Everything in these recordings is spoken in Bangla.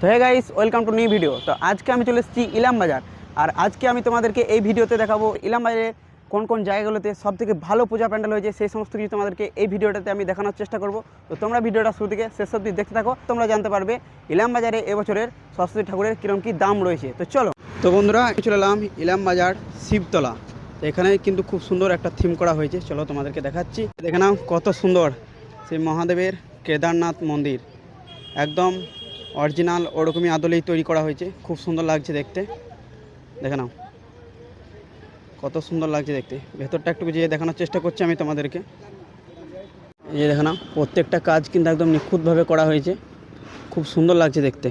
তো hey guys, welcome to new video. তো আজকে আমি চলে এসেছি ইলাম বাজার। আর আজকে আমি তোমাদেরকে এই ভিডিওতে দেখাবো ইলাম বাজারে কোন কোন জায়গাগুলোতে সবথেকে ভালো পূজা প্যান্ডেল হয়েছে, সেই সমস্ত কিছু তোমাদেরকে এই ভিডিওটাতে আমি দেখানোর চেষ্টা করব। তো তোমরা ভিডিওটা শুরু থেকে শেষ অবধি দেখতে থাকো, তোমরা জানতে পারবে ইলাম বাজারে এবছরের সরস্বতী ঠাকুরের কীরকম কী দাম রয়েছে। তো চলো, তো বন্ধুরা চলে এলাম ইলাম বাজার শিবতলা। তো এখানে কিন্তু খুব সুন্দর একটা থিম করা হয়েছে, চলো তোমাদেরকে দেখাচ্ছি। দেখে নাও কত সুন্দর সেই মহাদেবের কেদারনাথ মন্দির, একদম অরিজিনাল ওরকমই আদলেই তৈরি করা হয়েছে, খুব সুন্দর লাগছে দেখতে। দেখে নাও কত সুন্দর লাগছে দেখতে। ভেতরটা একটু যেয়ে দেখানোর চেষ্টা করছি আমি তোমাদেরকে। এই যে দেখে নাও, প্রত্যেকটা কাজ কিন্তু একদম নিখুঁতভাবে করা হয়েছে, খুব সুন্দর লাগছে দেখতে।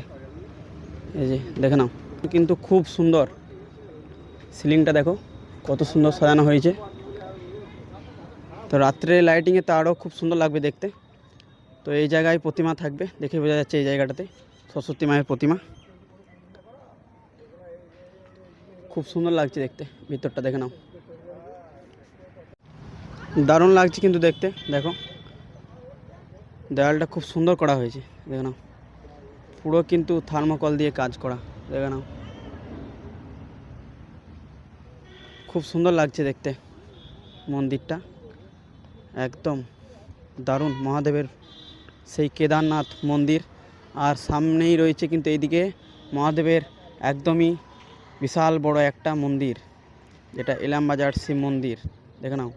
এই যে দেখে নাও, কিন্তু খুব সুন্দর সিলিংটা দেখো কত সুন্দর সাজানো হয়েছে। তো রাত্রে লাইটিংয়ে তো আরও খুব সুন্দর লাগবে দেখতে। তো এই জায়গায় প্রতিমা থাকবে, দেখে বোঝা যাচ্ছে এই জায়গাটাতে সরস্বতী মায়ের প্রতিমা। খুব সুন্দর লাগছে দেখতে, ভিতরটা দেখে নাও, দারুণ লাগছে কিন্তু দেখতে। দেখো দেওয়ালটা খুব সুন্দর করা হয়েছে, দেখে নাও পুরো কিন্তু থার্মোকল দিয়ে কাজ করা, দেখে নাও খুব সুন্দর লাগছে দেখতে মন্দিরটা, একদম দারুণ মহাদেবের সেই কেদারনাথ মন্দির। আর সামনেই রয়েছে কিন্তু এইদিকে মহাদেবের একদমই বিশাল বড় একটা মন্দির, যেটা ইলাম বাজার শিব মন্দির। দেখে নাও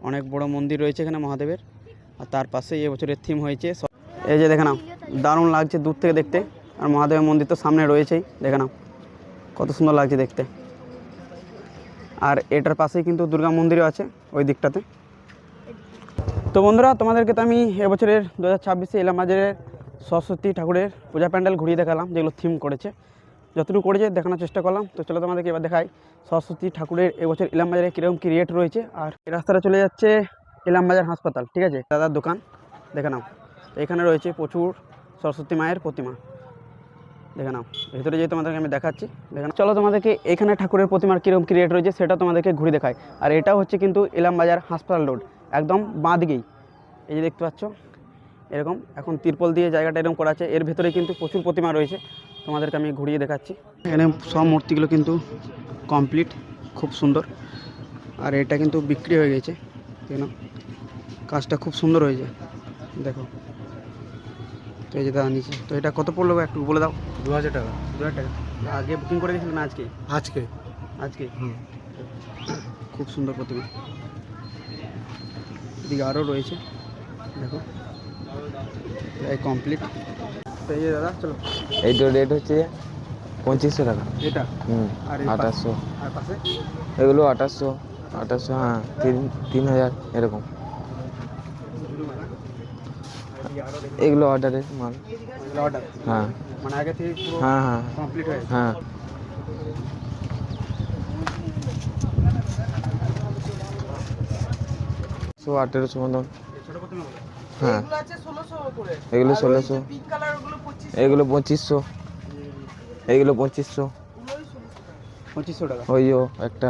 অনেক বড় মন্দির রয়েছে এখানে মহাদেবের। আর তার পাশেই এবছরের থিম হয়েছে, এই যে দেখে নাও দারুণ লাগছে দূর থেকে দেখতে। আর মহাদেবের মন্দির তো সামনে রয়েছেই, দেখে নাও কত সুন্দর লাগছে দেখতে। আর এটার পাশেই কিন্তু দুর্গা মন্দিরও আছে ওই দিকটাতে। তো বন্ধুরা তোমাদেরকে তো আমি এবছরের 2026 ইলাম বাজারের সরস্বতী ঠাকুরের পূজা প্যান্ডেল ঘুরিয়ে দেখালাম, যেগুলো থিম করেছে, যতটুকু করেছে দেখানোর চেষ্টা করলাম। তো চলো তোমাদেরকে এবার দেখাই সরস্বতী ঠাকুরের এবছর ইলাম বাজারে কীরকম কী রেট রয়েছে। আর এই রাস্তাটা চলে যাচ্ছে ইলাম বাজার হাসপাতাল, ঠিক আছে, দাদার দোকান দেখে নাও। তো এখানে রয়েছে প্রচুর সরস্বতী মায়ের প্রতিমা, দেখে নাও। ভেতরে যেয়ে তোমাদেরকে আমি দেখাচ্ছি, দেখে নাও। চলো তোমাদেরকে এখানে ঠাকুরের প্রতিমার কীরকম কী রেট রয়েছে সেটা তোমাদেরকে ঘুরে দেখায়। আর এটা হচ্ছে কিন্তু ইলাম বাজার হাসপাতাল রোড, একদম বাঁ দিকেই। এই যে দেখতে পাচ্ছ এরকম এখন তিরপল দিয়ে জায়গাটা এরকম করা আছে, এর ভেতরে কিন্তু প্রচুর প্রতিমা রয়েছে, তোমাদেরকে আমি ঘুরিয়ে দেখাচ্ছি। এখানে সব মূর্তিগুলো কিন্তু কমপ্লিট, খুব সুন্দর। আর এটা কিন্তু বিক্রি হয়ে গেছে, কেন কাজটা খুব সুন্দর হয়েছে দেখো। তো এই যে দাদা নিচে, তো এটা কত পড়লো একটু বলে দাও। 2000 টাকা। 2000 টাকা। আগে বুকিং করে দিয়েছিলেন না আজকে? আজকে আজকে খুব সুন্দর প্রতিমা। এদিকে আরও রয়েছে দেখো, এই কমপ্লিট। তো এই যে দাদা চলো, এইটার রেট হচ্ছে 2500 টাকা। এটা আর 2800। আর পাশে এগুলো 2800, হ্যাঁ 3000 এরকম। এগুলো অর্ডারের মাল। অর্ডার, হ্যাঁ মানে আগে থেকে পুরো হ্যাঁ হ্যাঁ কমপ্লিট হয়ে হ্যাঁ। 1800 মতন। হ্যাঁ এগুলো 1600, এগুলো 2500, এগুলো 2500। 2500 টাকা ওইও একটা,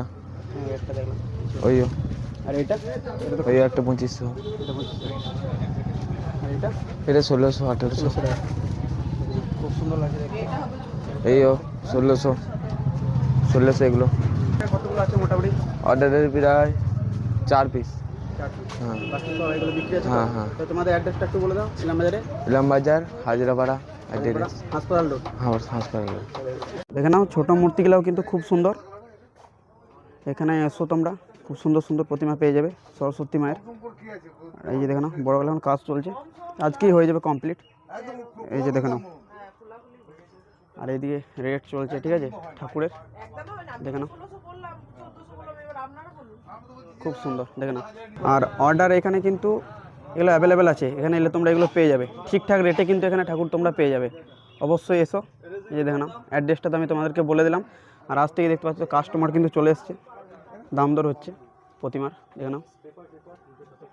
একটা দেখলাম। ওইও আর এটা ওই একটা 2500। এটা 2500 আর এটা এটা 1600 1800। টাকা। খুব সুন্দর লাগছে দেখতে। এইও 1600 এগুলো। এটা কতগুলো আছে মোটামুটি? অর্ডারের প্রায় 4 পিস। হ্যাঁ বাকি সব এগুলো বিক্রি আছে। হ্যাঁ হ্যাঁ। তো তোমাদের অ্যাড্রেসটা একটু বলে দাও। ইলাম বাজারে, ইলাম বাজার হাজিরাপাড়া অ্যাড্রেস, হাসপাতাল রোড। হাসপাতাল। দেখে নাও ছোটো মূর্তিগুলোও কিন্তু খুব সুন্দর। এখানে এসো তোমরা, খুব সুন্দর সুন্দর প্রতিমা পেয়ে যাবে সরস্বতী মায়ের। আর এই যে দেখে নাও বড়গুলো এখন কাজ চলছে, আজকেই হয়ে যাবে কমপ্লিট। এই যে দেখে নাও, আর এইদিকে রেট চলছে, ঠিক আছে ঠাকুরের, দেখে নাও খুব সুন্দর, দেখে নাও। আর অর্ডার এখানে কিন্তু এগুলো অ্যাভেলেবেল আছে, এখানে এলে তোমরা এগুলো পেয়ে যাবে ঠিকঠাক রেটে, কিন্তু এখানে ঠাকুর তোমরা পেয়ে যাবে, অবশ্যই এসো। এই যে দেখে নাও অ্যাড্রেসটা তো আমি তোমাদেরকে বলে দিলাম। আর আজ থেকে দেখতে পাচ্ছ কাস্টমার কিন্তু চলে এসছে, দাম দর হচ্ছে প্রতিমার, দেখে নাও।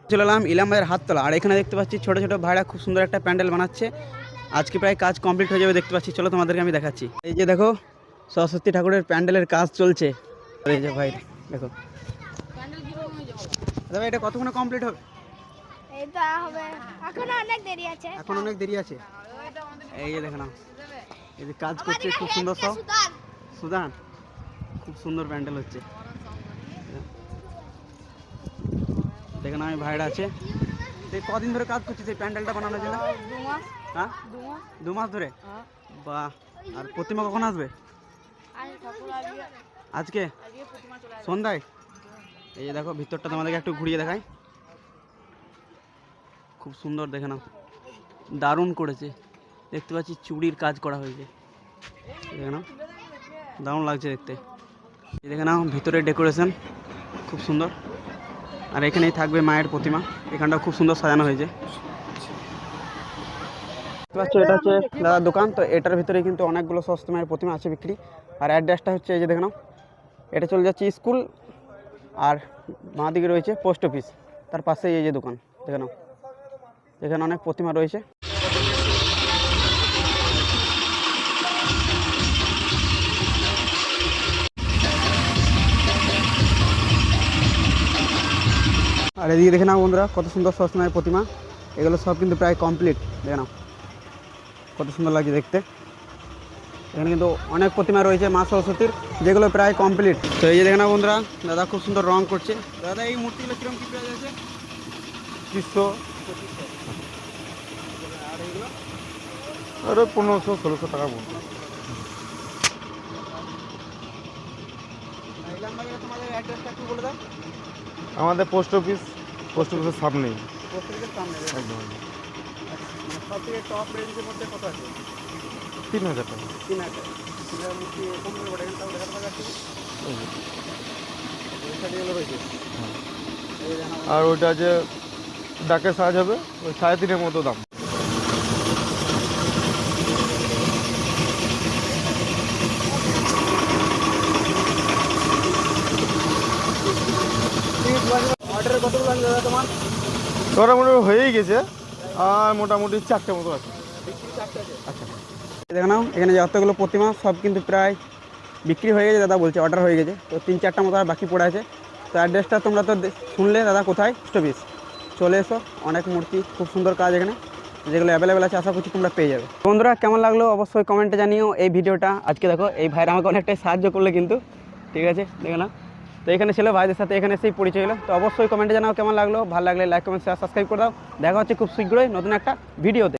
চলে এলাম ইলাম বাজার হাততলা। আর এখানে দেখতে পাচ্ছি ছোটো ছোটো ভাইরা খুব সুন্দর একটা প্যান্ডেল বানাচ্ছে, আজকে প্রায় কাজ কমপ্লিট হয়ে যাবে দেখতে পাচ্ছি। চলো তোমাদেরকে আমি দেখাচ্ছি। এই যে দেখো সরস্বতী ঠাকুরের প্যান্ডেলের কাজ চলছে। এই যে ভাই দেখো, দাদা এটা কতক্ষণে কমপ্লিট হবে? এটা হবে, এখন অনেক দেরি আছে। এখন অনেক দেরি আছে। এই যে দেখো না এই যে কাজ করছে খুব সুন্দর সব। সুদান, খুব সুন্দর প্যান্ডেল হচ্ছে। দেখেন আমি ভাইরা আছে। তুই কদিন ধরে কাজ করছিস এই প্যান্ডেলটা বানানোর জন্য? 2 মাস। হ্যাঁ, 2 মাস। 2 মাস ধরে। হ্যাঁ। বাহ। আর প্রতিমা কখন আসবে? আজকে প্রতিমা চলে আসবে। সন্ধ্যায়। এই যে দেখো ভিতরটা তোমাদেরকে একটু ঘুরিয়ে দেখাই। খুব সুন্দর, দেখে নাও, দারুণ করেছে। দেখতে পাচ্ছি চুড়ির কাজ করা হয়েছে, দেখে নাও, দারুণ লাগছে দেখতে। এই দেখে নাও ভিতরে ডেকোরেশন খুব সুন্দর। আর এখানেই থাকবে মায়ের প্রতিমা। এখানটা খুব সুন্দর সাজানো হয়েছে। দেখতে পাচ্ছ এটা হচ্ছে দাদার দোকান। তো এটার ভিতরে কিন্তু অনেকগুলো সরস্বতী মায়ের প্রতিমা আছে বিক্রি। আর অ্যাড্রেসটা হচ্ছে এই যে দেখে নাও, এটা চলে যাচ্ছে স্কুল, আর বাঁ দিকে রয়েছে পোস্ট অফিস, তার পাশেই এই যে দোকান। দেখে নাও এখানে অনেক প্রতিমা রয়েছে। আর এদিকে দেখে নাও বন্ধুরা, কত সুন্দর সরস্বতী মায়ের প্রতিমা। এগুলো সব কিন্তু প্রায় কমপ্লিট। দেখে নাও কত সুন্দর লাগছে দেখতে। এখানে কিন্তু অনেক প্রতিমা রয়েছে মা সরস্বতীর, যেগুলো প্রায় কমপ্লিট। তো এই যে দেখে নাও বন্ধুরা, দাদা খুব সুন্দর রং করছে। দাদা এই মূর্তিগুলো কিরকম কী প্রাইস আছে? 2500, আর এইগুলো? আর 1500-1600 টাকা পড়বে। তোমাদের অ্যাড্রেসটা একটু বলে দাও। আমাদের পোস্ট অফিসের সামনেই পোস্ট অফিসের সামনে। একদম। মানে সব থেকে টপ রেঞ্জের মধ্যে কত আছে? 3000 টাকা। 3000। মূর্তি কম করে বটে, এখানটাও দেখাতে পারছি। ওই সাইডে এগুলো রয়েছে। এই যে দেখো, আর ওইটা যে ডাকের সাজ হবে ওই 3.5 মতো দাম। অর্ডারে কতগুলো লাগবে দাদা তোমার? মোটামুটি হয়েই গেছে, আর মোটামুটি 4টে মতো আছে। আচ্ছা দেখে নাও, এখানে যতগুলো প্রতিমা সব কিন্তু প্রায় বিক্রি হয়ে গেছে। দাদা বলছে অর্ডার হয়ে গেছে। তো 3-4টা মতো আর বাকি পড়ে আছে। তো অ্যাড্রেসটা তোমরা তো শুনলে দাদা কোথায়, পোস্ট অফিস। চলে এসো, অনেক মূর্তি, খুব সুন্দর কাজ এখানে, যেগুলো অ্যাভেলেবেল আছে, আশা করছি তোমরা পেয়ে যাবে। বন্ধুরা কেমন লাগলো অবশ্যই কমেন্টে জানিও এই ভিডিওটা। আজকে দেখো এই ভাইরা আমাকে অনেকটাই সাহায্য করলে কিন্তু, ঠিক আছে দেখে নাও। তো এখানে ছিল ভাইদের সাথে, এখানে এসেই পরিচয় হলো। তো অবশ্যই কমেন্টে জানাও কেমন লাগলো। ভালো লাগলে লাইক, কমেন্ট, শেয়ার, সাবস্ক্রাইব করে দাও। দেখা হচ্ছে খুব শীঘ্রই নতুন একটা ভিডিওতে।